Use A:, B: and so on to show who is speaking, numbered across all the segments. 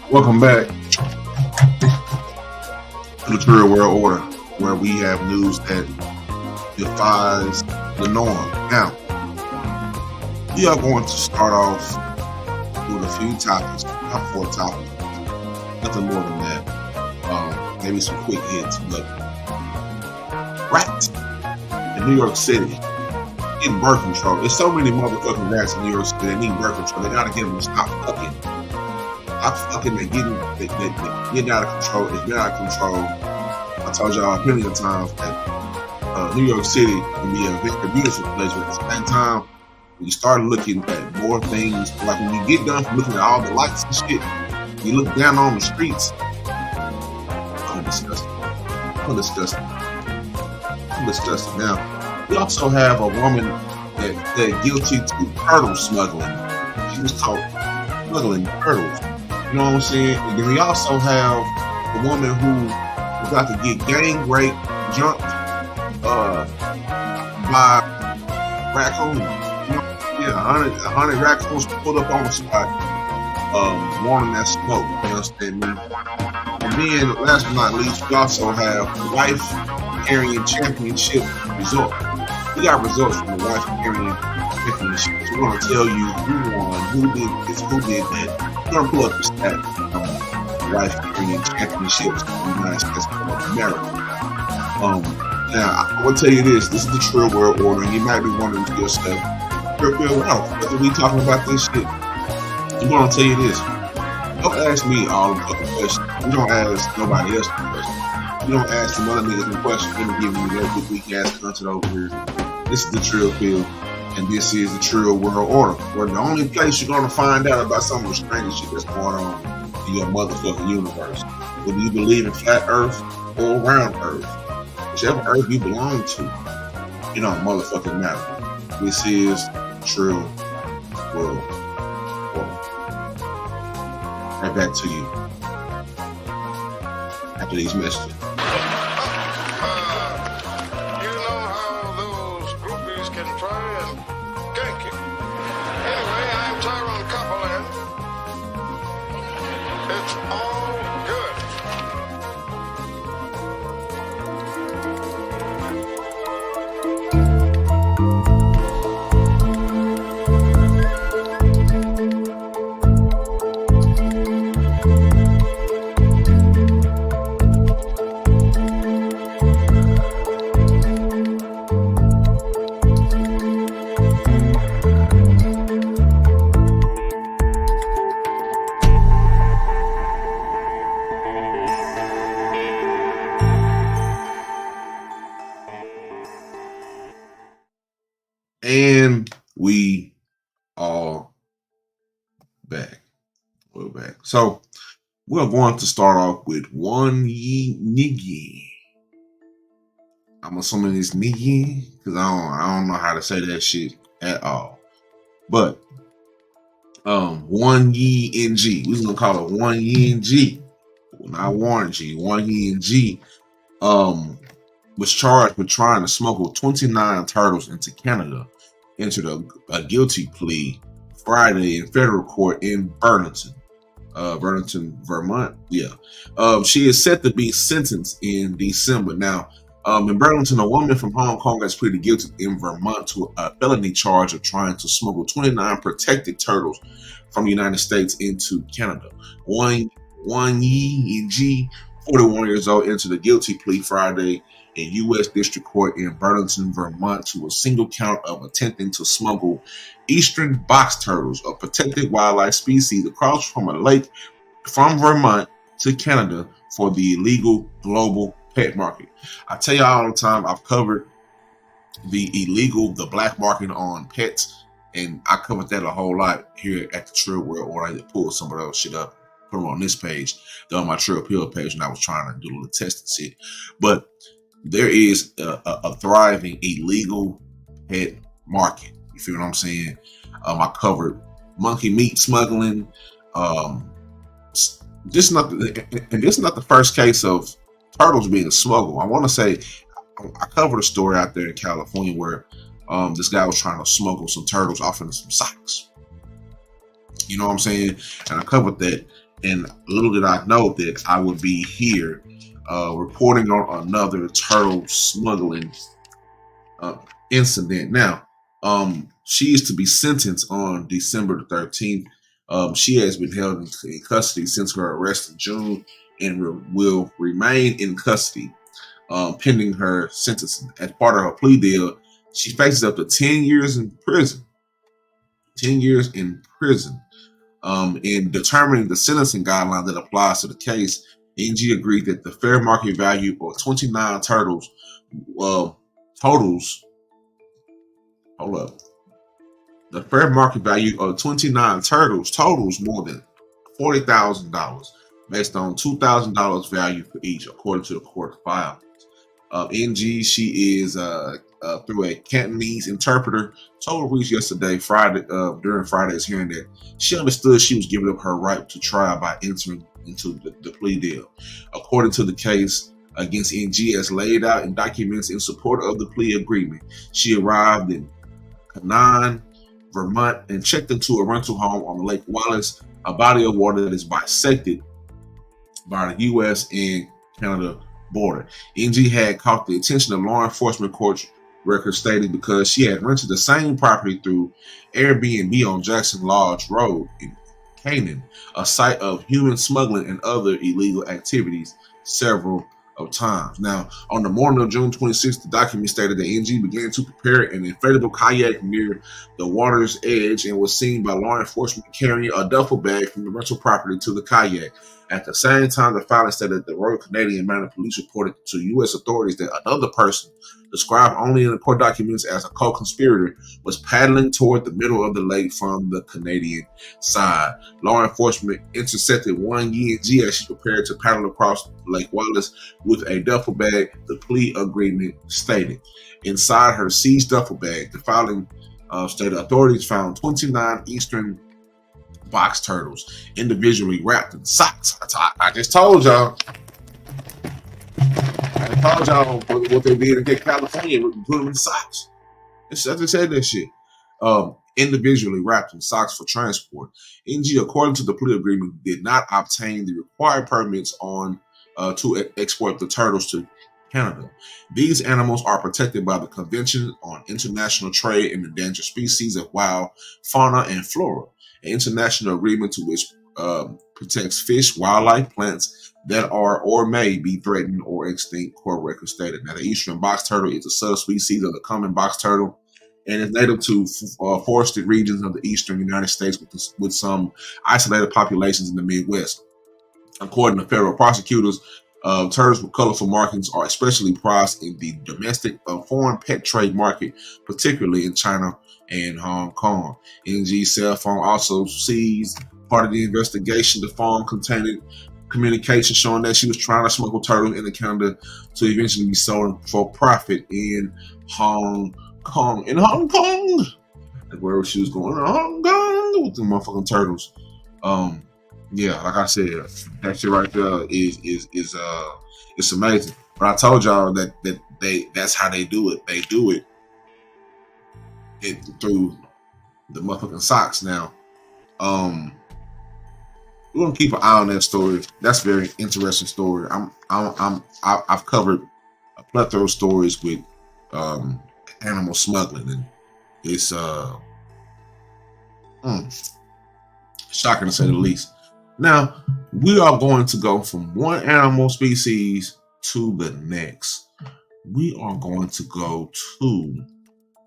A: Welcome back to the True World Order, where we have news that defies the norm. Now, we are going to start off with a few topics, about 4 topics, nothing more than that. Maybe some quick hits, but rats in New York City getting birth control. There's so many motherfucking rats in New York City that need birth control. They gotta get them to stop fucking. They're getting out of control. It's been out of control. I told y'all plenty of times that New York City can be a very beautiful place, but at the same time, when you start looking at more things, like when you get done from looking at all the lights and shit, you look down on the streets. Disgusting. Now, we also have a woman that guilty to turtle smuggling. She was caught smuggling turtles. You know what I'm saying? And then we also have a woman who was about to get gang raped, jumped by raccoons. You know, yeah, 100 raccoons pulled up on the spot, wanting that smoke. You understand me? And then, last but not least, we also have the wife carrying championship result. We got results from the wife carrying championship. So we're going to tell you who won, who did this, who did that. We're going to pull up the stat from the wife carrying championships in the United States of America. Now, I will tell you this is the True World Order, and you might be wondering to yourself, what are we talking about this shit? I'm going to tell you this. Don't ask me all the fucking questions. You don't ask nobody else the questions. You don't ask some other niggas the questions. Let me give you that big weak ass content over here. This is the Trill Pill, and this is the True World Order, where the only place you're going to find out about some of the strangest shit that's going on in your motherfucking universe. Whether you believe in flat Earth or round Earth, whichever Earth you belong to, it don't motherfucking matter. This is the True World Order. Right back to you after these messages. And we are back. We're back. So we're going to start off with one ye niggy. I'm assuming it's niggy because I don't know how to say that shit at all. But one ye ng. We're gonna call it one ye ng. Not Warren G. One ye ng. Was charged with trying to smuggle 29 turtles into Canada. Entered a guilty plea Friday in federal court in Burlington, Vermont. Yeah. She is set to be sentenced in December. Now, in Burlington, a woman from Hong Kong has pleaded guilty in Vermont to a felony charge of trying to smuggle 29 protected turtles from the United States into Canada. One Yi Ng, 41 years old, entered a guilty plea Friday in U.S. District Court in Burlington, Vermont, to a single count of attempting to smuggle eastern box turtles, a protected wildlife species, across from a lake from Vermont to Canada for the illegal global pet market. I tell y'all all the time, I've covered the black market on pets, and I covered that a whole lot here at the True World Order. I pulled some of those shit up, put them on this page, they're on my True Pill page, and I was trying to do a little testing shit. But there is a thriving illegal pet market. You feel what I'm saying? I covered monkey meat smuggling. This is not the first case of turtles being smuggled. I want to say I covered a story out there in California where this guy was trying to smuggle some turtles off into some socks. You know what I'm saying? And I covered that. And little did I know that I would be here reporting on another turtle smuggling uh, incident. Now, she is to be sentenced on December the 13th. She has been held in custody since her arrest in June and will remain in custody pending her sentencing. As part of her plea deal, she faces up to 10 years in prison. 10 years in prison. In determining the sentencing guideline that applies to the case, NG agreed that the fair market value of 29 turtles totals, hold up, the fair market value of 29 turtles totals more than $40,000 based on $2,000 value for each, according to the court file. NG, she is through a Cantonese interpreter, told Reese yesterday, Friday, during Friday's hearing, that she understood she was giving up her right to trial by entering into the plea deal. According to the case against NG, as laid out in documents in support of the plea agreement, she arrived in Canaan, Vermont, and checked into a rental home on Lake Wallace, a body of water that is bisected by the U.S. and Canada border. NG had caught the attention of law enforcement court records stating because she had rented the same property through Airbnb on Jackson Lodge Road in Canaan, a site of human smuggling and other illegal activities, several of times. Now, on the morning of June 26th, the document stated that NG began to prepare an inflatable kayak near the water's edge and was seen by law enforcement carrying a duffel bag from the rental property to the kayak. At the same time, the filing stated that the Royal Canadian Mounted Police reported to U.S. authorities that another person, described only in the court documents as a co-conspirator, was paddling toward the middle of the lake from the Canadian side. Law enforcement intercepted One Yi G as she prepared to paddle across Lake Wallace with a duffel bag, the plea agreement stated. Inside her seized duffel bag, the filing stated authorities found 29 eastern box turtles individually wrapped in socks. I just told y'all. I told y'all what they did in California. Put them in socks. I just said that shit. Individually wrapped in socks for transport. NG, according to the plea agreement, did not obtain the required permits on to export the turtles to Canada. These animals are protected by the Convention on International Trade in Endangered Species of Wild Fauna and Flora, an international agreement to which protects fish, wildlife, plants that are or may be threatened or extinct, court records stated. Now, the eastern box turtle is a subspecies of the common box turtle and is native to forested regions of the eastern United States with some isolated populations in the Midwest. According to federal prosecutors, turtles with colorful markings are especially prized in the domestic foreign pet trade market, particularly in China and Hong Kong. NG's cell phone also seized part of the investigation. The phone contained communication showing that she was trying to smuggle turtles into Canada to eventually be sold for profit in Hong Kong. In Hong Kong, like wherever she was going, Hong Kong with the motherfucking turtles. Yeah, like I said, that shit right there is it's amazing. But I told y'all that's how they do it. They do it through the motherfucking socks. Now, we're gonna keep an eye on that story. That's a very interesting story. I've covered a plethora of stories with animal smuggling, and it's shocking to say the least. Now, we are going to go from one animal species to the next. We are going to go to,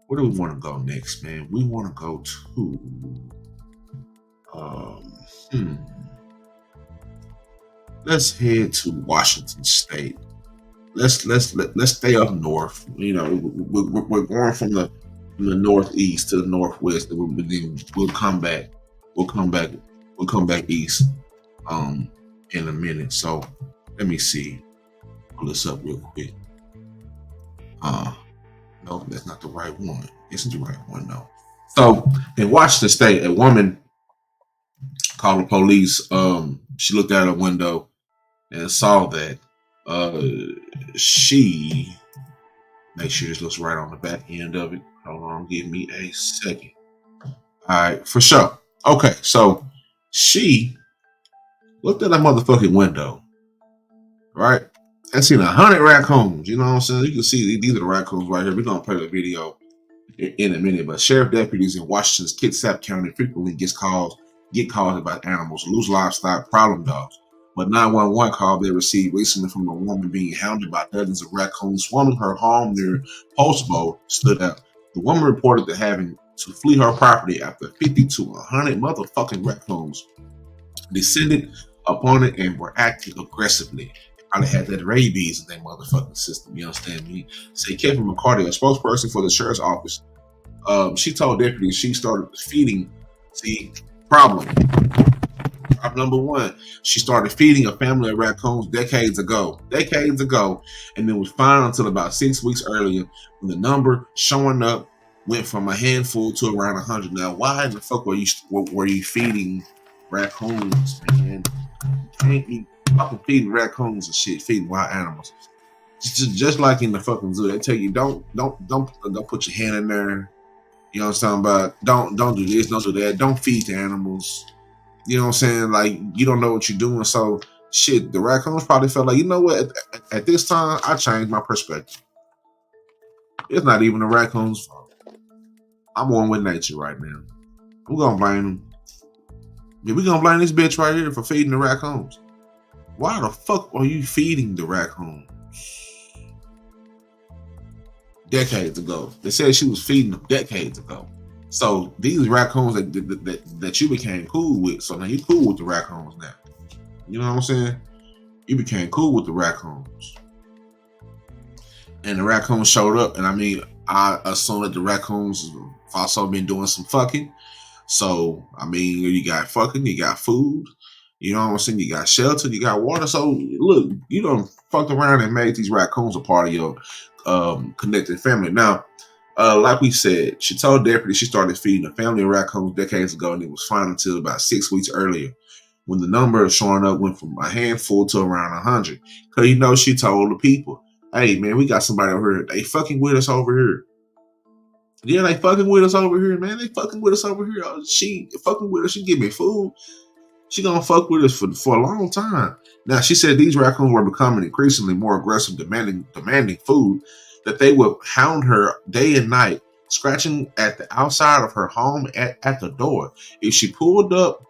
A: where do we want to go next, man? We want to go to, let's head to Washington State. Let's stay up north. You know, we're going from the northeast to the northwest. We'll come back. We'll come back east. In a minute. So let me see. Pull this up real quick. No, that's not the right one. Isn't the right one, no. So in Washington State, a woman called the police. She looked out her window and saw that she, make sure this looks right on the back end of it. Hold on, give me a second. All right, for sure. Okay, so she Looked at that motherfucking window, right? I seen 100 raccoons. You know what I'm saying? You can see these are the raccoons right here. We're gonna play the video in a minute. But sheriff deputies in Washington's Kitsap County frequently get calls about animals, loose livestock, problem dogs. But 911 call they received recently from a woman being hounded by dozens of raccoons swarming her home near Post Bowl stood out. The woman reported that having to flee her property after 50 to 100 motherfucking raccoons descended upon it and were acting aggressively. Probably had that rabies in their motherfucking system. You understand me? Say Kevin McCarty, a spokesperson for the sheriff's office, she told deputies she started feeding. See, problem. Problem number one, she started feeding a family of raccoons decades ago, and it was fine until about 6 weeks earlier when the number showing up went from a handful to around 100. Now, why in the fuck were you feeding raccoons, man? You can't be fucking feeding raccoons and shit, feeding wild animals. Just like in the fucking zoo, they tell you don't put your hand in there. You know what I'm talking about? Don't do this, don't do that. Don't feed the animals. You know what I'm saying? Like, you don't know what you're doing. So shit, the raccoons probably felt like, you know what? At this time, I changed my perspective. It's not even the raccoons' fault. I'm one with nature right now. We're gonna blame them. Yeah, we're gonna blame this bitch right here for feeding the raccoons. Why the fuck are you feeding the raccoons? Decades ago. They said she was feeding them decades ago. So these raccoons that you became cool with, so now you cool with the raccoons now. You know what I'm saying? You became cool with the raccoons. And the raccoons showed up, and I mean, I assume that the raccoons also been doing some fucking. So, I mean, you got fucking, you got food, you know what I'm saying? You got shelter, you got water. So, look, you done fucked around and made these raccoons a part of your connected family. Now, like we said, she told deputies she started feeding a family of raccoons decades ago, and it was fine until about 6 weeks earlier when the number of showing up went from a handful to around 100. Because, you know, she told the people, hey, man, we got somebody over here. They fucking with us over here. Yeah, they fucking with us over here, man. They fucking with us over here. Oh, she fucking with us. She give me food. She gonna fuck with us for a long time. Now, she said these raccoons were becoming increasingly more aggressive, demanding food, that they would hound her day and night, scratching at the outside of her home at the door. If she pulled up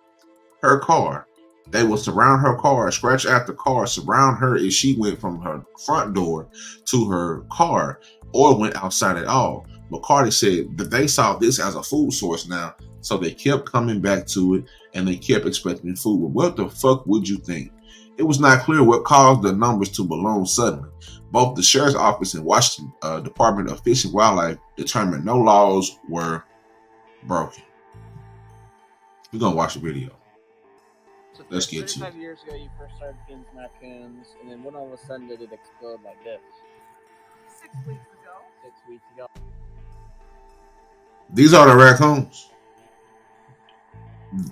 A: her car, they would surround her car, scratch at the car, surround her if she went from her front door to her car or went outside at all. McCarty said that they saw this as a food source now, so they kept coming back to it and they kept expecting food. But what the fuck would you think? It was not clear what caused the numbers to balloon suddenly. Both the sheriff's office and Washington Department of Fish and Wildlife determined no laws were broken. We're gonna watch the video.
B: So
A: Let's get to
B: 35 years ago, you first started feeding raccoons, and then when all of a sudden did it explode like this?
C: 6 weeks ago.
B: 6 weeks ago.
A: These are the raccoons.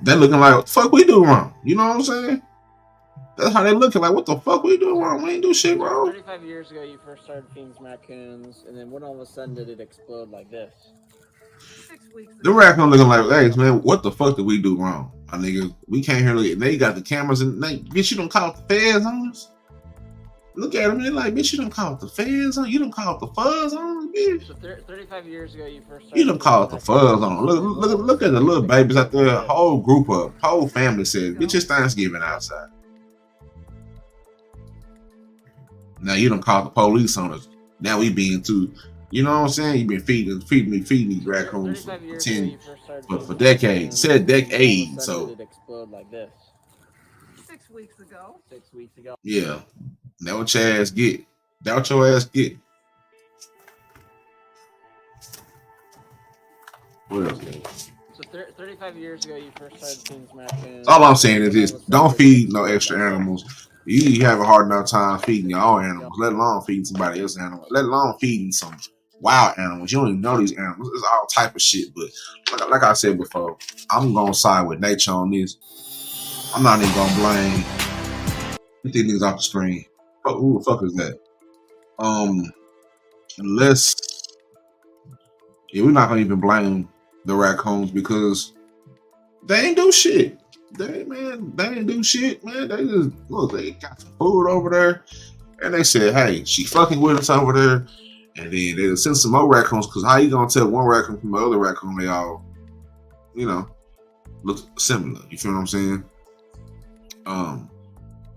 A: They're looking like, what the fuck we do wrong? You know what I'm saying? That's how they looking like, what the fuck we do wrong? We ain't do shit wrong.
B: 35 years ago, you first started feeding raccoons, and then when all of a sudden did it explode like this?
C: 6 weeks ago.
A: The raccoon looking like, hey, man, what the fuck did we do wrong? My nigga, we can't hear it. They got the cameras and bitch, you don't call the feds on us? Look at them, like, bitch, you don't call the feds on? You don't call the fuzz on, bitch?
B: So 35 years ago, you first started.
A: You don't call the fuzz on. Look at the little babies out there. Whole group of, whole family says, bitch, it's Thanksgiving outside. Now you don't call the police on us. Now we being too, you know what I'm saying? You've been feeding these raccoons for decades. It said decades, so.
B: It explode like this.
C: 6 weeks ago.
B: 6 weeks ago.
A: Yeah. That what your ass get. That what your ass get. What else?
B: So 35 years ago, you first started feeding raccoons.
A: All I'm saying is this: don't feed no extra animals. You have a hard enough time feeding your own animals, let alone feeding somebody else's animals, let alone feeding some wild animals. You don't even know these animals. It's all type of shit. But like I said before, I'm gonna side with nature on this. I'm not even gonna blame. Get these niggas off the screen. Who the fuck is that? We're not gonna even blame the raccoons because they ain't do shit. They didn't do shit, man. They just look, they got some food over there, and they said, "Hey, she fucking with us over there." And then they sent some more raccoons, because how you gonna tell one raccoon from the other raccoon? They all, you know, look similar. You feel what I'm saying?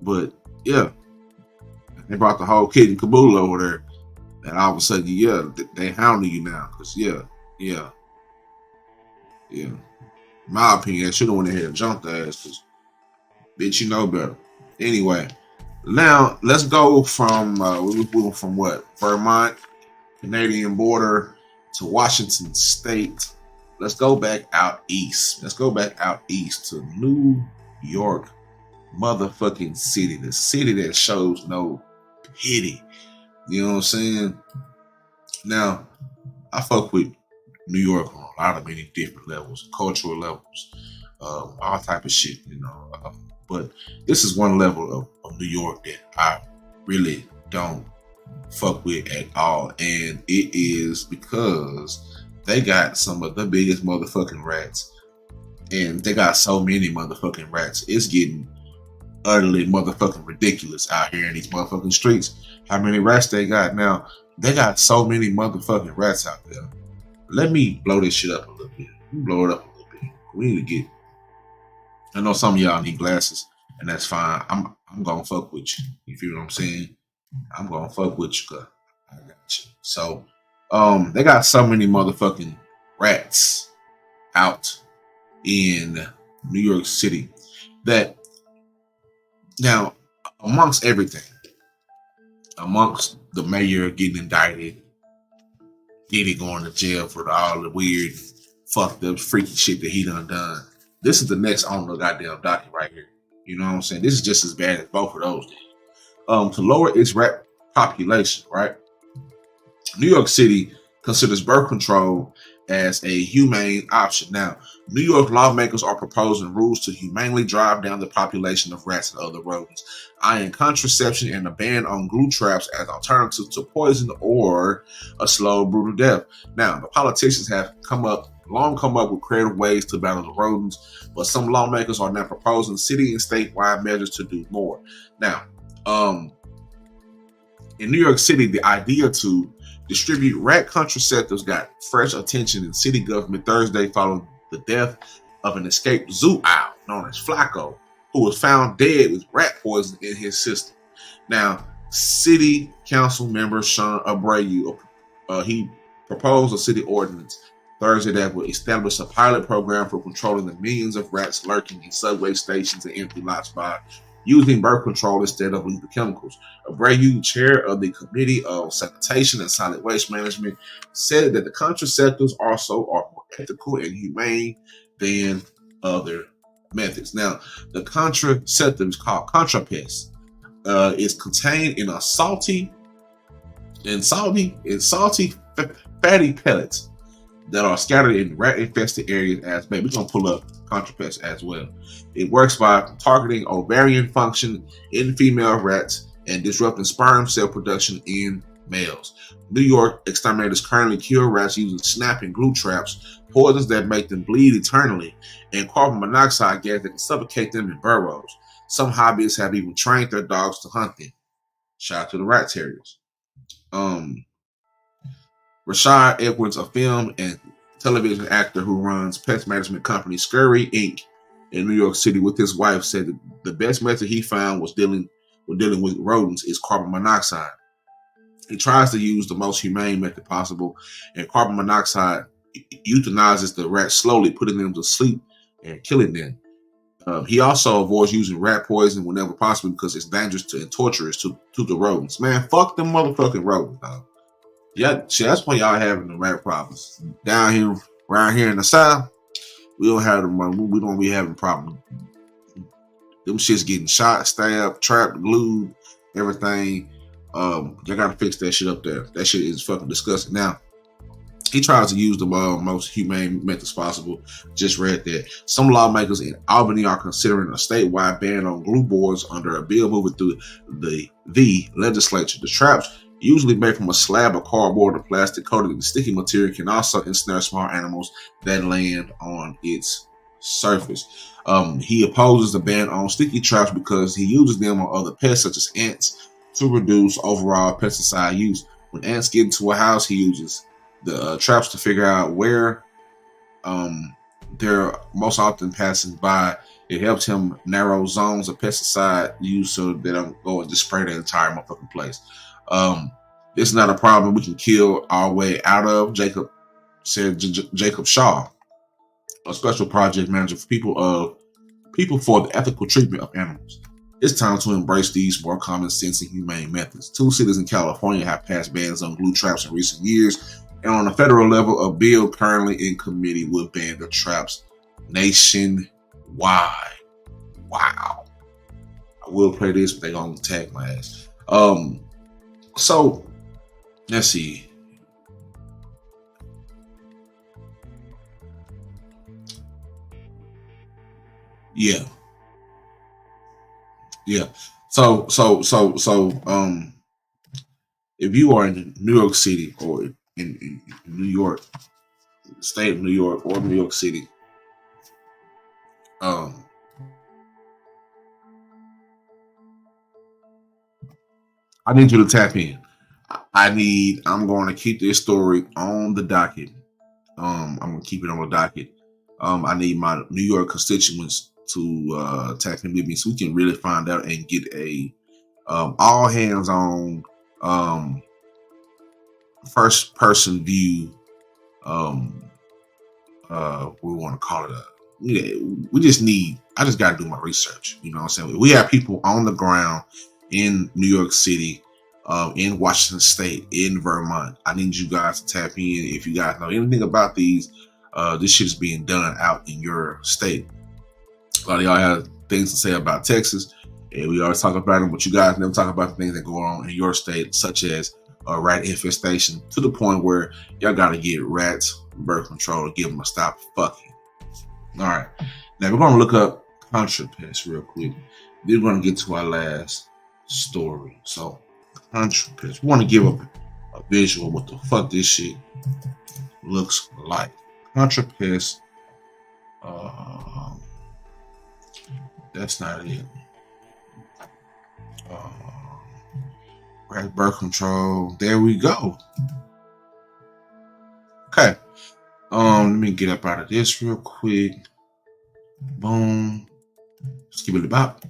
A: But yeah, they brought the whole kid and caboodle over there, and all of a sudden, yeah, they hounding you now, because yeah. In my opinion, they should have went ahead and jumped the ass, because bitch, you know better. Anyway, now let's go from we went from what, Vermont, Canadian border, to Washington State. Let's go back out east. Let's go back out east to New York motherfucking city. The city that shows no pity. You know what I'm saying? Now, I fuck with New York on a lot of many different levels, cultural levels, all type of shit, you know. But this is one level of New York that I really don't fuck with at all. And it is because they got some of the biggest motherfucking rats. And they got so many motherfucking rats. It's getting utterly motherfucking ridiculous out here in these motherfucking streets. How many rats they got now? They got so many motherfucking rats out there. Let me blow this shit up a little bit. Blow it up a little bit. We need to get. I know some of y'all need glasses, and that's fine. I'm gonna fuck with you. You feel what I'm saying? I'm gonna fuck with you, cause I got you. So, they got so many motherfucking rats out in New York City that now, amongst everything, amongst the mayor getting indicted, Diddy going to jail for all the weird, fucked up, freaky shit that he done. This is the next on the goddamn docket right here. You know what I'm saying? This is just as bad as both of those. To lower its rat population, right? New York City considers birth control as a humane option. Now, New York lawmakers are proposing rules to humanely drive down the population of rats and other rodents, eyeing contraception and a ban on glue traps as alternatives to poison or a slow, brutal death. Now, the politicians have long come up with creative ways to battle the rodents, but some lawmakers are now proposing city and statewide measures to do more. Now, in New York City, the idea to distribute rat contraceptives got fresh attention in city government Thursday following the death of an escaped zoo owl known as Flacco, who was found dead with rat poison in his system. Now, City Council member Sean Abreu, he proposed a city ordinance Thursday that would establish a pilot program for controlling the millions of rats lurking in subway stations and empty lots by using birth control instead of lethal chemicals. Abreu, chair of the Committee of Sanitation and Solid Waste Management, said that the contraceptives also are more ethical and humane than other methods. Now, the contraceptive is called Contrapest. It's contained in a salty, fatty pellets that are scattered in rat-infested areas as baby. We're gonna pull up Contrapest as well. It works by targeting ovarian function in female rats and disrupting sperm cell production in males. New York exterminators currently kill rats using snap and glue traps, poisons that make them bleed eternally, and carbon monoxide gas that can suffocate them in burrows. Some hobbyists have even trained their dogs to hunt them. Shout out to the rat terriers. Rashad Edwards, a film and television actor who runs pest management company Scurry Inc. in New York City with his wife, said that the best method he found was dealing with rodents is carbon monoxide. He tries to use the most humane method possible, and carbon monoxide euthanizes the rats slowly, putting them to sleep and killing them. He also avoids using rat poison whenever possible because it's dangerous and torturous to the rodents. Man, fuck them motherfucking rodents, dog. Yeah, see, that's why y'all having the rat problems. Down here, around here in the South, we don't have them. We don't be having problems. Them shits getting shot, stabbed, trapped, glued, everything. You gotta fix that shit up there. That shit is fucking disgusting. Now, he tries to use the most humane methods possible. Just read that some lawmakers in Albany are considering a statewide ban on glue boards under a bill moving through the legislature. The traps, usually made from a slab of cardboard or plastic coated in sticky material, can also ensnare small animals that land on its surface. He opposes the ban on sticky traps because he uses them on other pests such as ants to reduce overall pesticide use. When ants get into a house, he uses the traps to figure out where they're most often passing by. It helps him narrow zones of pesticide use so they don't go and just spray the entire motherfucking place. It's not a problem we can kill our way out of, Jacob said. Jacob Shaw, a special project manager for people for the ethical treatment of animals. It's time to embrace these more common sense and humane methods. 2 cities in California have passed bans on glue traps in recent years, and on a federal level, a bill currently in committee will ban the traps nationwide. Wow. I will play this, but they're gonna tag my ass. So let's see. Yeah. So if you are in New York City or in New York, state of New York or New York City, I need you to tap in. I'm going to keep this story on the docket. I'm going to keep it on the docket. I need my New York constituents to tap in with me so we can really find out and get a all hands on first person view. We want to call it I just got to do my research. You know what I'm saying? We have people on the ground in New York City, in Washington State, in Vermont. I need you guys to tap in. If you guys know anything about these, this shit is being done out in your state. A lot of y'all have things to say about Texas, and we always talk about them, but you guys never talk about the things that go on in your state, such as rat infestation, to the point where y'all got to get rats birth control to give them a stop fucking. All right, now we're going to look up contrapest real quick. We're going to get to our last story. So, contrapest. We want to give a visual of what the fuck this shit looks like. Contrapest. That's not it. Rat birth control. There we go. Okay. Let me get up out of this real quick. Boom. Skibble bop.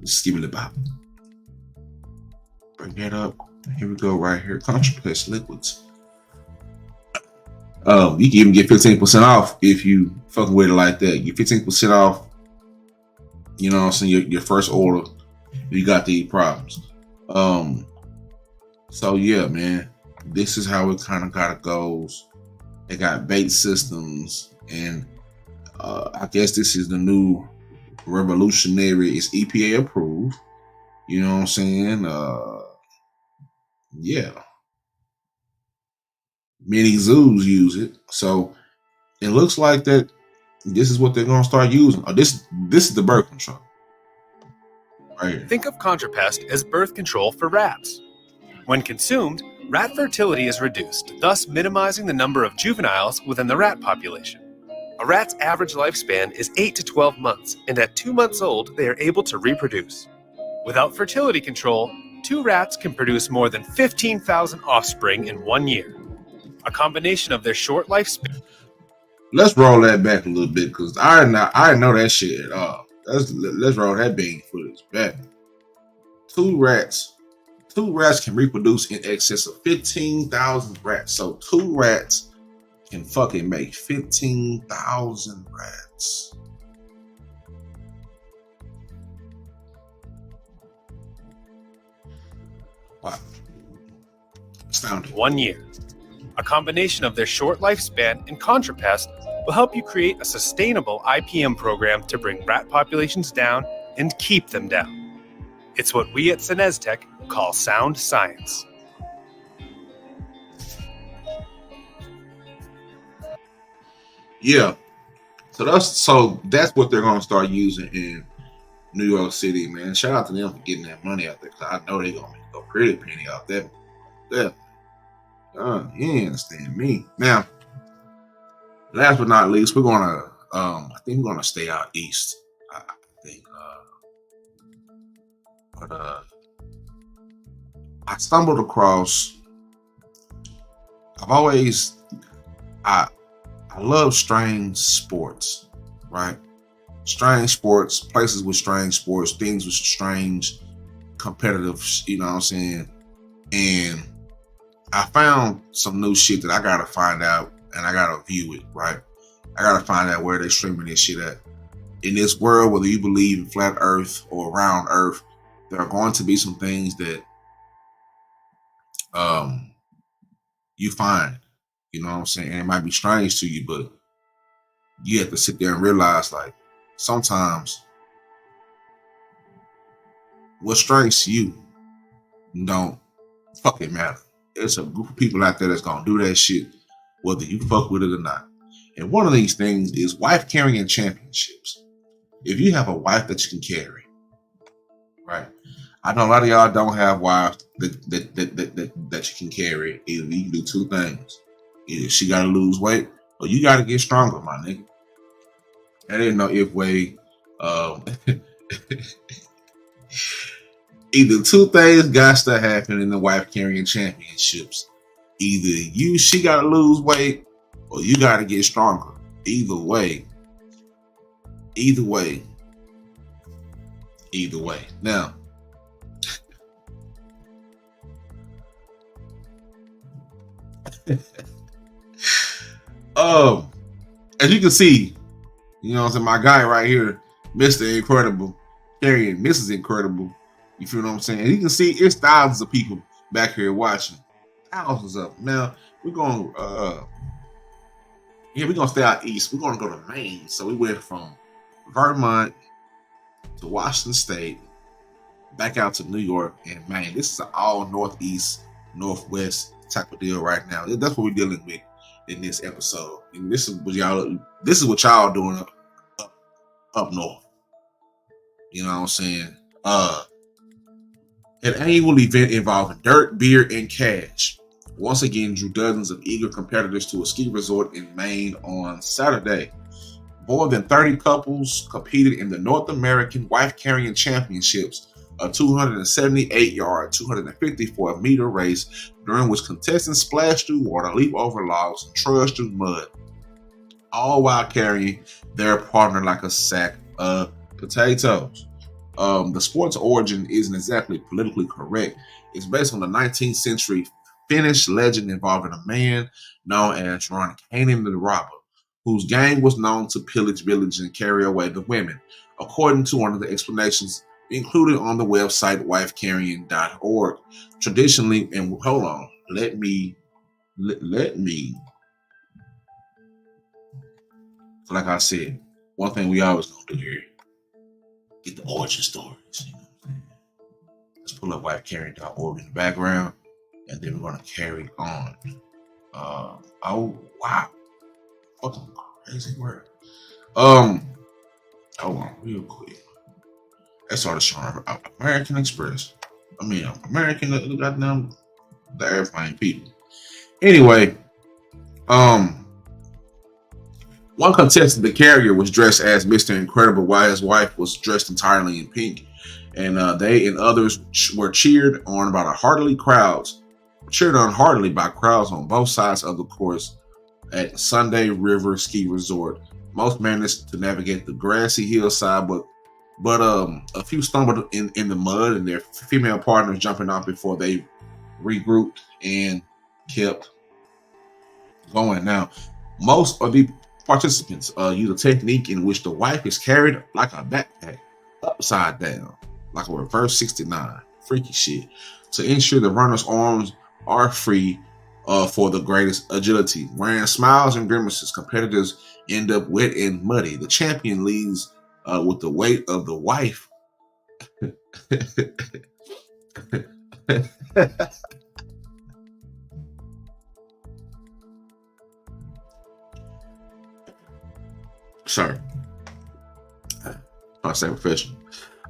A: Skibble bop. Bring that up. Here we go, right here. Contrapest liquids. You can even get 15% off if you fucking with it like that. Get 15% off. You know what I'm saying? Your first order. If you got these problems. So yeah, man. This is how it kind of gotta goes. They got bait systems, and I guess this is the new revolutionary. It's EPA approved. You know what I'm saying? Yeah. Many zoos use it, so it looks like that. This is what they're gonna start using. Oh, this is the birth control. Right here.
D: Think of contrapest as birth control for rats. When consumed, rat fertility is reduced, thus minimizing the number of juveniles within the rat population. A rat's average lifespan is 8 to 12 months, and at 2 months old, they are able to reproduce. Without fertility control, 2 rats can produce more than 15,000 offspring in 1 year. A combination of their short lifespan.
A: Let's roll that back a little bit, because I didn't know that shit at all. Let's roll that bang footage back. 2 rats can reproduce in excess of 15,000 rats. So 2 rats can fucking make 15,000 rats. Wow. Astounding.
D: 1 year. A combination of their short lifespan and contrapest will help you create a sustainable IPM program to bring rat populations down and keep them down. It's what we at SenesTech call sound science.
A: Yeah. So that's what they're gonna start using in New York City, man. Shout out to them for getting that money out there, because I know they're gonna make a pretty penny out there. Yeah. You understand me. Now, last but not least, we're gonna I think we're gonna stay out east. I think. But I stumbled across. I've always I love strange sports, right? Strange sports, places with strange sports, things with strange competitive, you know what I'm saying? And I found some new shit that I gotta find out and I gotta view it, right? I gotta find out where they're streaming this shit at. In this world, whether you believe in flat earth or round earth, there are going to be some things that you find, you know what I'm saying? And it might be strange to you, but you have to sit there and realize, like, sometimes what's strange to you don't fucking matter. There's a group of people out there that's gonna do that shit, whether you fuck with it or not. And one of these things is wife carrying championships. If you have a wife that you can carry, right? I know a lot of y'all don't have wives that you can carry. Either you can do two things. Either she gotta lose weight or you gotta get stronger, my nigga. I didn't know if way either two things got to happen in the wife carrying championships. Either she gotta lose weight or you gotta get stronger. Either way. Now, as you can see, you know what I'm saying, my guy right here, Mr. Incredible, carrying Mrs. Incredible. You feel what I'm saying? And you can see it's thousands of people back here watching. Thousands of them. Now, we're gonna stay out east. We're gonna go to Maine. So we went from Vermont to Washington State, back out to New York and Maine. This is an all northeast, northwest type of deal right now. That's what we're dealing with in this episode. And this is what y'all doing up north. You know what I'm saying? An annual event involving dirt, beer, and cash once again drew dozens of eager competitors to a ski resort in Maine on Saturday. More than 30 couples competed in the North American Wife Carrying Championships, a 278-yard, 254-meter race during which contestants splashed through water, leap over logs, and trudged through mud, all while carrying their partner like a sack of potatoes. The sport's origin isn't exactly politically correct. It's based on the 19th century Finnish legend involving a man known as Ronkainen the Robber, whose gang was known to pillage villages and carry away the women, according to one of the explanations included on the website wifecarrying.org. Traditionally, and hold on, let me, so like I said, one thing we always gonna do here, get the origin stories. You know what I'm saying? Let's pull up wifecarrying.org in the background, and then we're gonna carry on. Oh wow, fucking crazy word. Hold on, real quick. They started showing American Express. American, goddamn, the airplane people. Anyway, one contestant, the carrier, was dressed as Mr. Incredible while his wife was dressed entirely in pink. And they and others were cheered on by heartily by crowds on both sides of the course at Sunday River Ski Resort. Most managed to navigate the grassy hillside, but a few stumbled in the mud, and their female partners jumping off before they regrouped and kept going. Now, most of the participants use a technique in which the wife is carried like a backpack, upside down, like a reverse 69. Freaky shit. To ensure the runner's arms are free for the greatest agility. Wearing smiles and grimaces, competitors end up wet and muddy. The champion leads with the weight of the wife. Sorry. I'll say professional.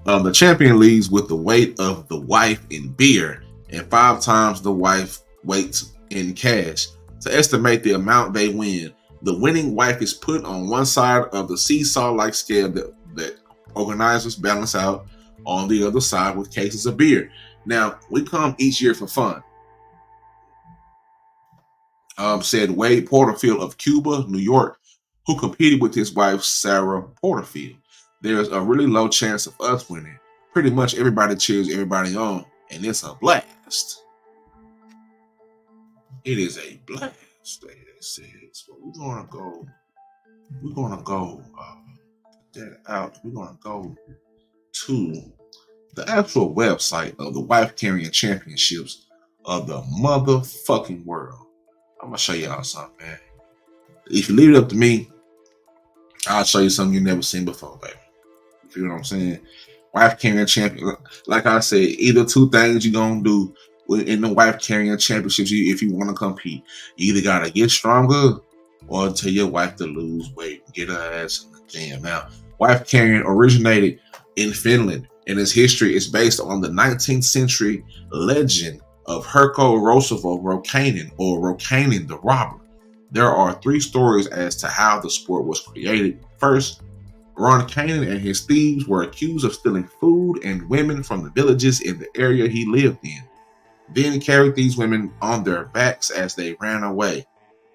A: The champion leads with the weight of the wife in beer and 5 times the wife weight in cash. To estimate the amount they win, The winning wife is put on one side of the seesaw-like scale that organizers balance out on the other side with cases of beer. Now, we come each year for fun. Said Wade Porterfield of Cuba, New York, who competed with his wife, Sarah Porterfield. There's a really low chance of us winning. Pretty much everybody cheers everybody on, and it's a blast. It is a blast. It says, but we're gonna go that out. We're gonna go to the actual website of the wife carrying championships of the motherfucking world. I'm gonna show y'all something, man. If you leave it up to me, I'll show you something you never seen before, baby. You feel what I'm saying? Wife carrying champion. Like I said, either two things you're gonna do in the wife carrying championships if you want to compete. You either gotta get stronger or tell your wife to lose weight, get her ass in the gym. Now, wife carrying originated in Finland, and its history is based on the 19th century legend of Herko Roosevelt Rokanen, or Rokanen the Robber. There are three stories as to how the sport was created. First, Rokanen and his thieves were accused of stealing food and women from the villages in the area he lived in, then carried these women on their backs as they ran away.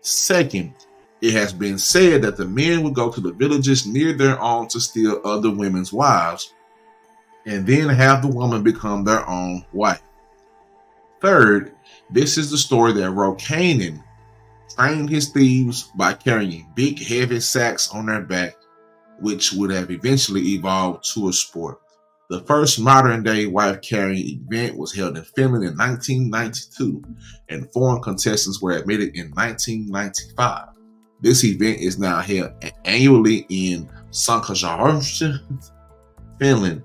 A: Second, it has been said that the men would go to the villages near their own to steal other women's wives, and then have the woman become their own wife. Third, this is the story that Rokanen trained his thieves by carrying big, heavy sacks on their back, which would have eventually evolved to a sport. The first modern-day wife-carrying event was held in Finland in 1992, and foreign contestants were admitted in 1995. This event is now held annually in Sankajärvi, Finland,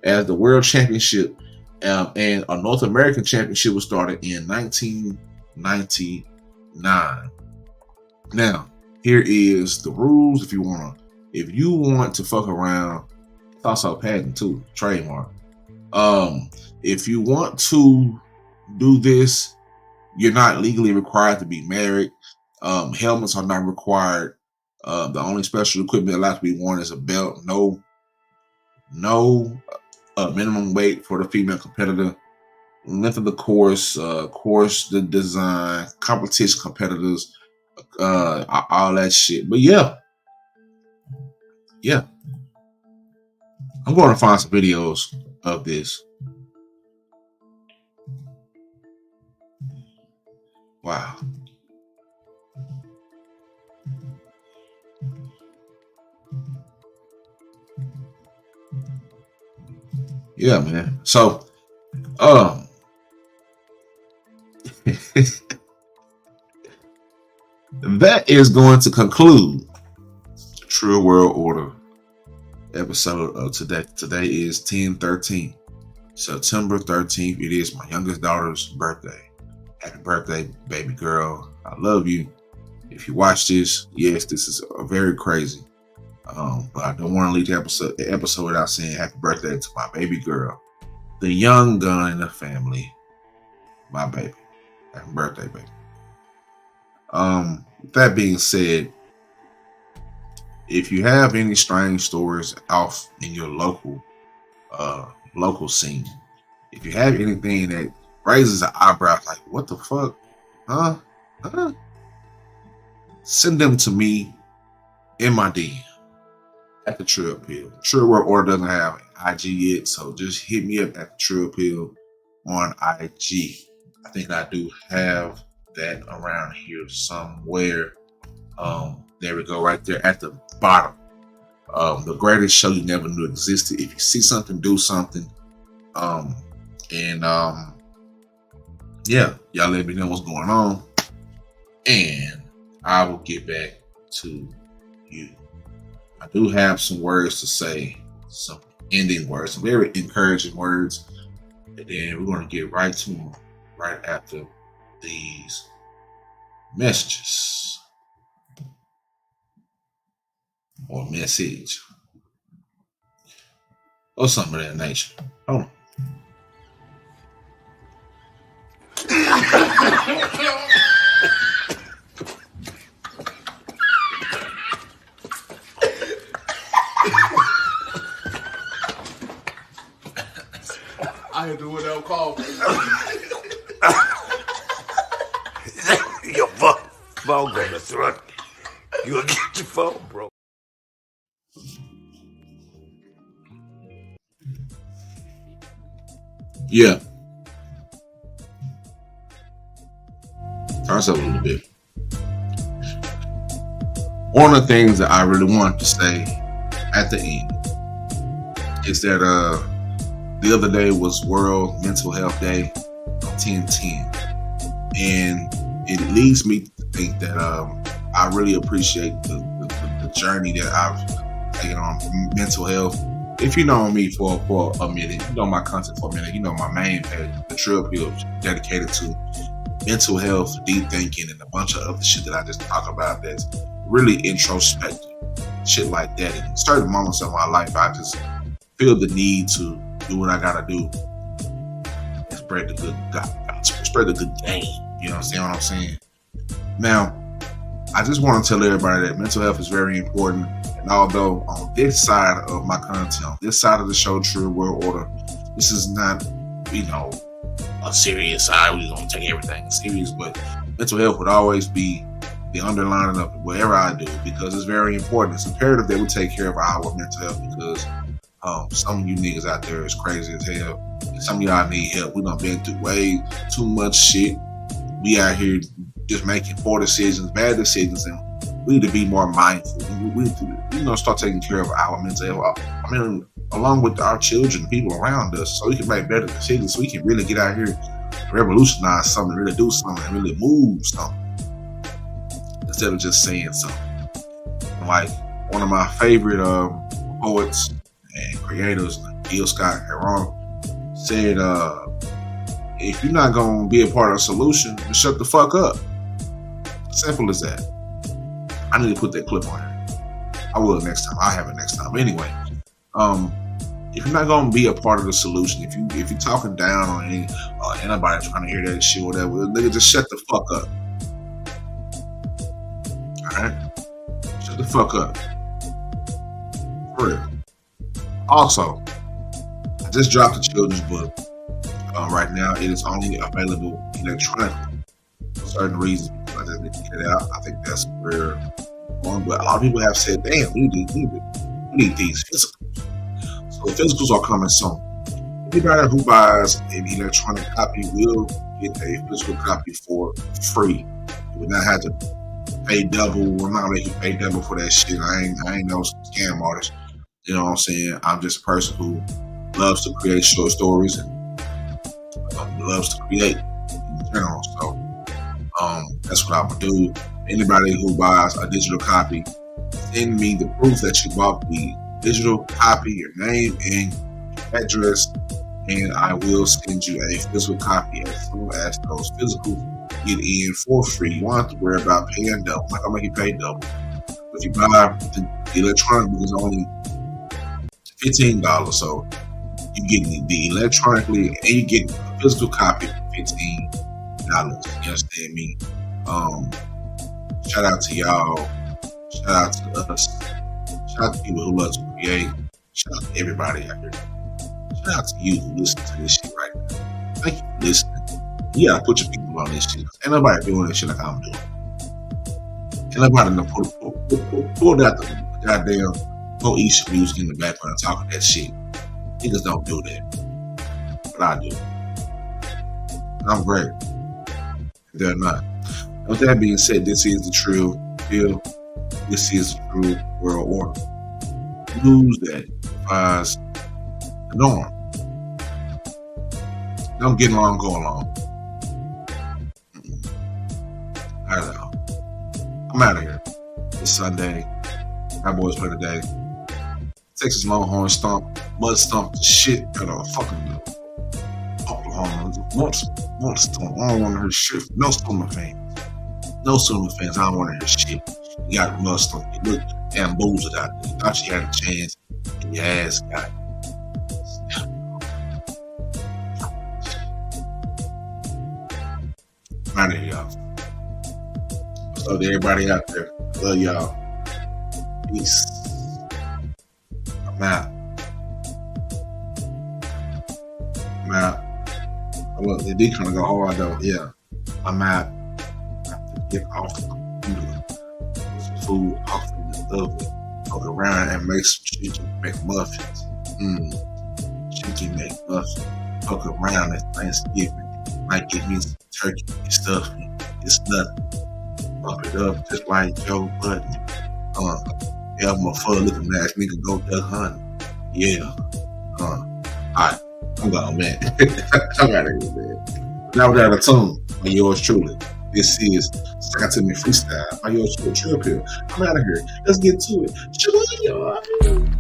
A: as the World Championship, and a North American Championship was started in 1999. Now, here is the rules. If you want to fuck around, it's also patent too, trademark. If you want to do this, you're not legally required to be married. Helmets are not required. The only special equipment allowed to be worn is a belt. No minimum weight for the female competitor. Length of the course, the design, competition competitors, all that shit. But yeah. I'm going to find some videos of this. Wow. Yeah, man. So, that is going to conclude True World Order episode of today. Today is 10/13, September 13th. It is my youngest daughter's birthday. Happy birthday, baby girl. I love you. If you watch this, yes, this is very crazy. But I don't want to leave the episode without saying happy birthday to my baby girl, the young gun in the family, my baby. Happy birthday, baby. With that being said, if you have any strange stories off in your local scene, if you have anything that raises an eyebrow, like what the fuck, send them to me in my DM at the True Appeal. True World Order doesn't have IG yet, so just hit me up at the True Appeal on IG. I think I do have that around here somewhere. There we go, right there at the bottom. The greatest show you never knew existed. If you see something, do something. Yeah, y'all let me know what's going on, and I will get back to you. I do have some words to say, some ending words, some very encouraging words, and then we're going to get right to them right after these messages or message or something of that nature. Hold on.
E: I had to without call.
F: Your phone gonna throw. You gonna get your phone, bro.
A: Yeah. Turn us up a little bit. One of the things that I really wanted to say at the end is that the other day was World Mental Health Day on 10/10, and it leads me to think that I really appreciate the journey that I've taken on mental health. If you know me for a minute, you know my content for a minute, you know my main page, the Trill Pill, dedicated to mental health, deep thinking, and a bunch of other shit that I just talk about that's really introspective, shit like that. In certain moments of my life, I just feel the need to do what I gotta do and spread the good gospel, spread the good game. You understand what I'm saying? Now, I just want to tell everybody that mental health is very important. And although on this side of my content, on this side of the show, True World Order, this is not, a serious side. We're going to take everything serious, but mental health would always be the underlining of whatever I do, because it's very important. It's imperative that we take care of our mental health, because some of you niggas out there is crazy as hell. And some of y'all need help. We done been through way too much shit. We out here just making poor decisions, bad decisions, and we need to be more mindful. We need to, start taking care of our mental health. I mean, along with our children, people around us, so we can make better decisions, so we can really get out here and revolutionize something, really do something, and really move something, instead of just saying something. Like one of my favorite poets and creators, Gil Scott Heron, said, if you're not going to be a part of the solution, then shut the fuck up. Simple as that. I need to put that clip on here. I will next time. I'll have it next time. But anyway, if you're not going to be a part of the solution, if you're talking down on anybody trying to hear that shit, whatever, nigga, just shut the fuck up. Alright? Shut the fuck up. For real. Also, I just dropped the children's book. Right now, it is only available electronically for certain reasons. I just need to get it out. I think that's where we're going. But a lot of people have said, damn, we need these physicals. So the physicals are coming soon. Anybody who buys an electronic copy will get a physical copy for free. You will not have to pay double. We're not making you pay double for that shit. I ain't no scam artist. You know what I'm saying? I'm just a person who loves to create short stories and loves to create in general. So that's what I'm gonna do. Anybody who buys a digital copy, send me the proof that you bought the digital copy, your name and address, and I will send you a physical copy as soon as those physicals get in for free. You won't have to worry about paying double. I'm not gonna make you pay double. If you buy the electronic book, is only $15, so you get the electronically and you get a physical copy for $15. You understand me? Shout out to y'all. Shout out to us. Shout out to people who love to create. Shout out to everybody out here. Shout out to you who listen to this shit right now. Thank you for listening. You gotta put your people on this shit. Ain't nobody doing this shit like I'm doing. Ain't nobody pull out the goddamn go eat some music in the background talking that shit. Niggas don't do that. But I do. I'm great. They're not. With that being said, this is the Trill Pill. This is the True World Order. News that defies the norm. Don't get along, go along. I don't know. I'm out of here. It's Sunday. My boys play today. Texas Longhorn mud stomp the shit out of a fucking Oklahoma. Mud stomp. I don't want to hear shit. No Stoomer fans. No Stoomer fans. I don't want to hear shit. You got mud stomp. You look bamboozled out there. You thought you had a chance, and your ass got it. I'm out of here, y'all. Love to everybody out there. Love y'all. Peace. I'm out. I'm out. Look, they did kind of go hard though. Yeah, I'm out. I have to get off the computer, get some food off the oven, go around and make some chicken McMuffins. Chicken McMuffins. Fuck around at Thanksgiving. Might get me some turkey and stuff. It's nothing. Bump it up just like Joe Budden. Yeah, my fun looking ass nigga go duck hunting. Yeah. Alright, I'm gone, man. I'm out of here, man. Now we got a tune by yours truly. This is Stuck to Me Freestyle by yours truly. Trip here. I'm out of here. Let's get to it. Shalom.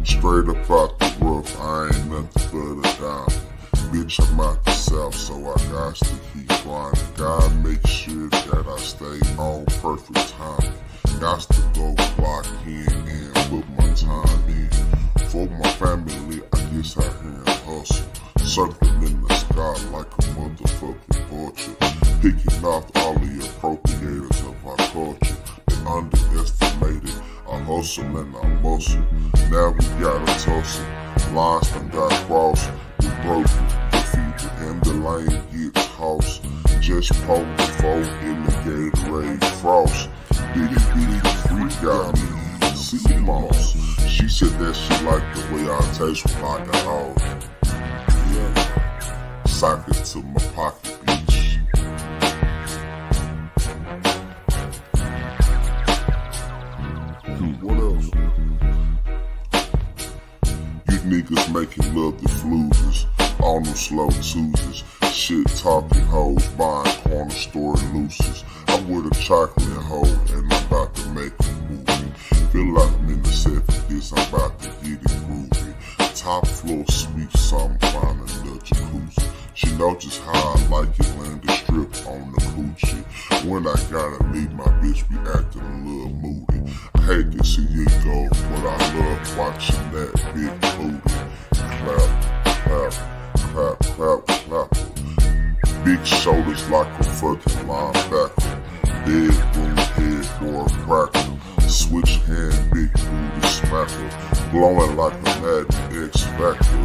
E: Straight up out the rough, I ain't nothing but a diamond. Bitch, I'm out the south, so I got to keep grinding. Gotta make sure that I stay on perfect timing. Got to go clock in and put my time in. For my family, I guess I hear and hustle. Circling in the sky like a motherfucking vulture. Picking off all the appropriators of our culture. They underestimated our hustle and our muscle. Now we gotta tussle. Lines done got crossed. We broken, defeated, and the lane gets housed. Just poking folk in the Gatorade frost. Bitty freak got me sea moss. She said that she liked the way I taste when I got off. Yeah, sock it to my pocket, bitch. What else? You niggas making love to floozies on them slow Tuesdays. Shit talking hoes, buying corner store looses. I'm with a chocolate hoe and I'm about to make a movie. Feel like I'm in the 70s, I'm about to get it groovy. Top floor sweet, something fine in the jacuzzi. She know just how I like it, land the strip on the coochie. When I gotta leave my bitch, be acting a little moody. I hate to see it go, but I love watching that big booty. Clap, clap, clap, clap, clap. Big shoulders like a fucking linebacker. Bedroom headboard cracker. Switch hand, big booty smacker. Blowing like a Madden X Factor.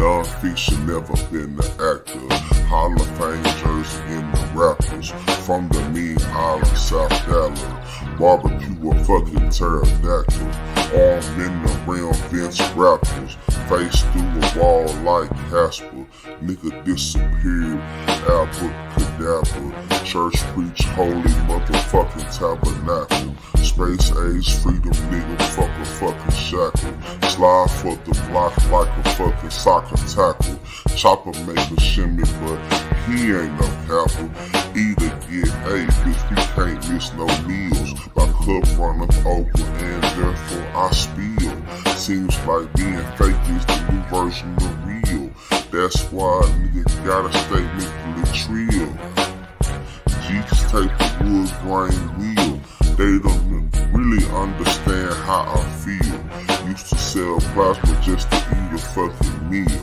E: Non-fiction, never been the actor. Hall of Fame jersey in the rappers. From the mean island, South Dallas. Barbecue a fucking pterodactyl. Arm in the rim, Vince rappers. Face through a wall like Casper. Nigga disappeared, abracadabra. Church preach holy motherfucking tabernacle. Space age freedom nigga, fucking shackle. Slide for the block like a fucking soccer tackle. Chopper make a shimmy, but he ain't no capper. Either get A, bitch, we can't miss no meals. My cup runneth over and therefore I spill. Seems like being fake is the new version of real. That's why nigga gotta stay mentally trill. Jesus take the wood grain wheel. They don't really understand how I feel. Used to sell plasma just to eat a fucking meal.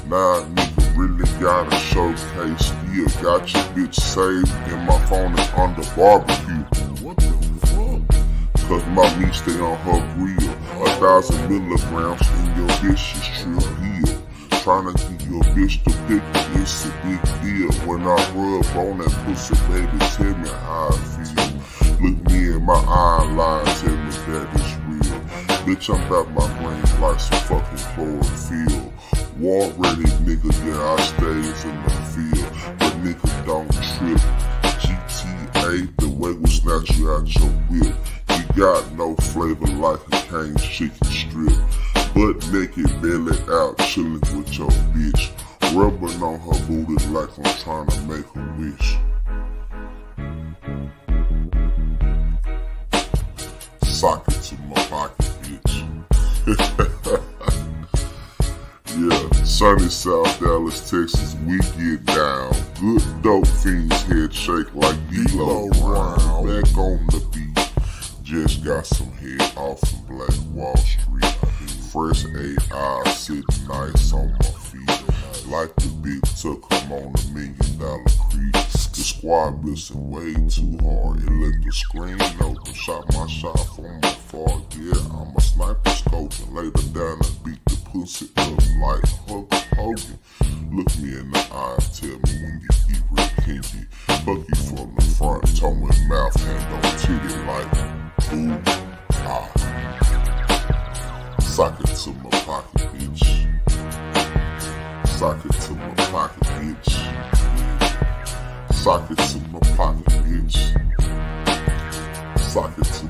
E: Now nigga really gotta showcase skill. Got your bitch saved and my phone is under barbecue. What the fuck? Cause my meat stay on her grill. 1,000 milligrams in your bitch's true heel. Tryna get your bitch to pick it, it's a big deal. When I rub on that pussy, baby, tell me how I feel. Look me in my eye line, tell me that it's real. Bitch, I'm back my brain like some fucking chlorophyll. War ready, nigga, yeah, I stays in the field. But nigga, don't trip. GTA, the way we snatch you out your whip. You got no flavor like a Cane's chicken strip. Butt naked, belly out, chillin' with your bitch. Rubbing on her booty like I'm trying to make a wish. Sock it to my pocket, bitch. Yeah, sunny South Dallas, Texas, we get down. Good dope fiends head shake like D-Lo Brown. Back on the beat, just got some head off from Black Wall Street. Fresh AI sitting nice on my feet. Like the big took, I'm on $1 million creek. The squad blissing way too hard. It let the screen open. Shot my shot from afar. Yeah, I'm a sniper scoping. Later down and beat the pussy up like Hulk Hogan. Look me in the eye and tell me when you get real kinky. Fuck you from the front, tongue and mouth, hand on titty like ooh, ah. Sock it to my pocket, bitch. Sock it to my pocket, bitch. Sock it to my pocket, bitch. Sock it to